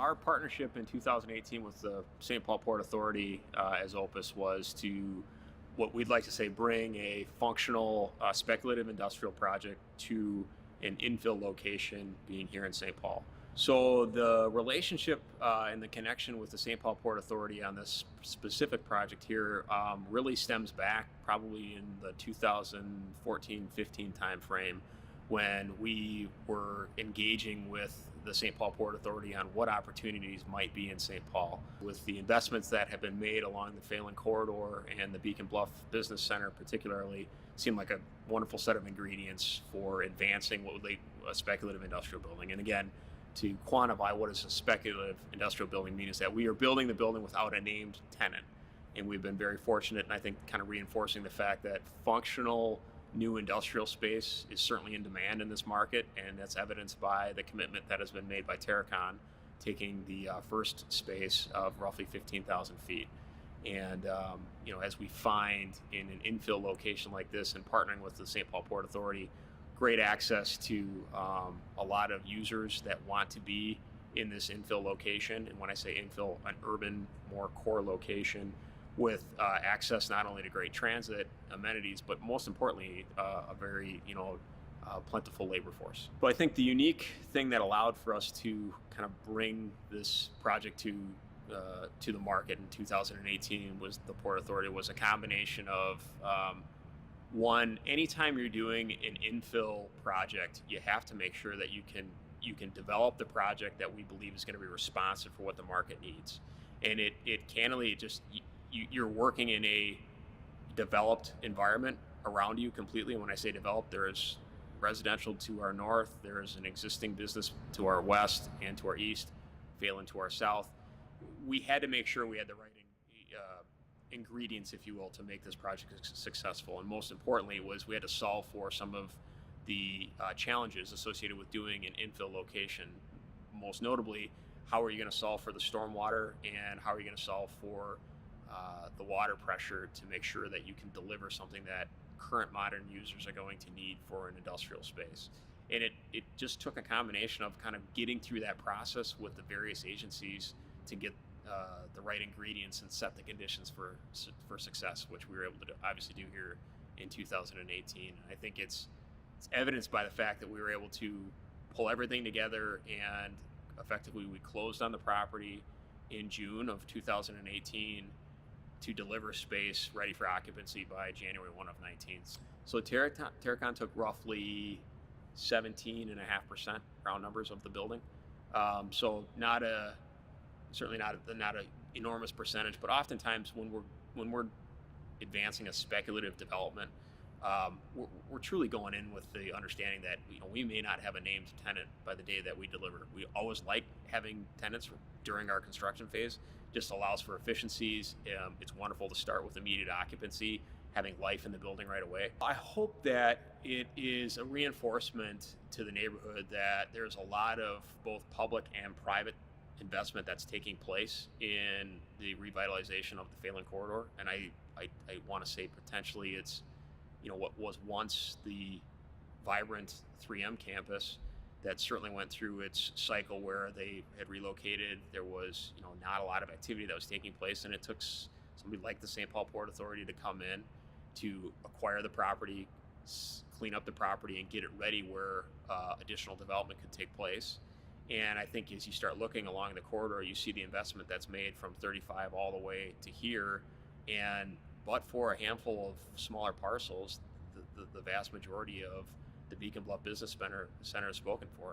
our partnership in 2018 with the St. Paul Port Authority as Opus was to what we'd like to say bring a functional speculative industrial project to an infill location being here in St. Paul. So the relationship and the connection with the St. Paul Port Authority on this specific project here really stems back probably in the 2014-15 timeframe when we were engaging with the St. Paul Port Authority on what opportunities might be in St. Paul. With the investments that have been made along the Phelan Corridor and the Beacon Bluff Business Center particularly, seemed like a wonderful set of ingredients for advancing what would be a speculative industrial building. And again, to quantify what does a speculative industrial building mean is that we are building the building without a named tenant. And we've been very fortunate, and I think kind of reinforcing the fact that functional new industrial space is certainly in demand in this market, and that's evidenced by the commitment that has been made by Terracon, taking the first space of roughly 15,000 feet. And as we find in an infill location like this and partnering with the St. Paul Port Authority, great access to a lot of users that want to be in this infill location. And when I say infill, an urban, more core location with access not only to great transit amenities, but most importantly, a very plentiful labor force. But I think the unique thing that allowed for us to kind of bring this project to the market in 2018 was the Port Authority was a combination of one, anytime you're doing an infill project, you have to make sure that you can develop the project that we believe is going to be responsive for what the market needs. And it candidly just you're working in a developed environment around you completely. And when I say developed, there's residential to our north, there's an existing business to our west and to our east, Phelan to our south. We had to make sure we had the right ingredients, if you will, to make this project successful. And most importantly was we had to solve for some of the challenges associated with doing an infill location. Most notably, how are you going to solve for the stormwater, and how are you going to solve for the water pressure to make sure that you can deliver something that current modern users are going to need for an industrial space. And it just took a combination of kind of getting through that process with the various agencies to get the right ingredients and set the conditions for success, which we were able to obviously do here in 2018. And I think it's evidenced by the fact that we were able to pull everything together, and effectively we closed on the property in June of 2018 to deliver space ready for occupancy by January 1 of 19. So Terracon took roughly 17.5% round numbers of the building. So certainly not an enormous percentage, but oftentimes when we're advancing a speculative development, we're truly going in with the understanding that we may not have a named tenant by the day that we deliver. We always like having tenants during our construction phase. Just allows for efficiencies. It's wonderful to start with immediate occupancy, having life in the building right away. I hope that it is a reinforcement to the neighborhood that there's a lot of both public and private investment that's taking place in the revitalization of the Phelan Corridor. And I want to say potentially it's what was once the vibrant 3M campus that certainly went through its cycle where they had relocated. There was not a lot of activity that was taking place, and it took somebody like the St. Paul Port Authority to come in to acquire the property, clean up the property, and get it ready where additional development could take place. And I think as you start looking along the corridor, you see the investment that's made from 35 all the way to here. And but for a handful of smaller parcels, the vast majority of the Beacon Bluff Business Center is spoken for.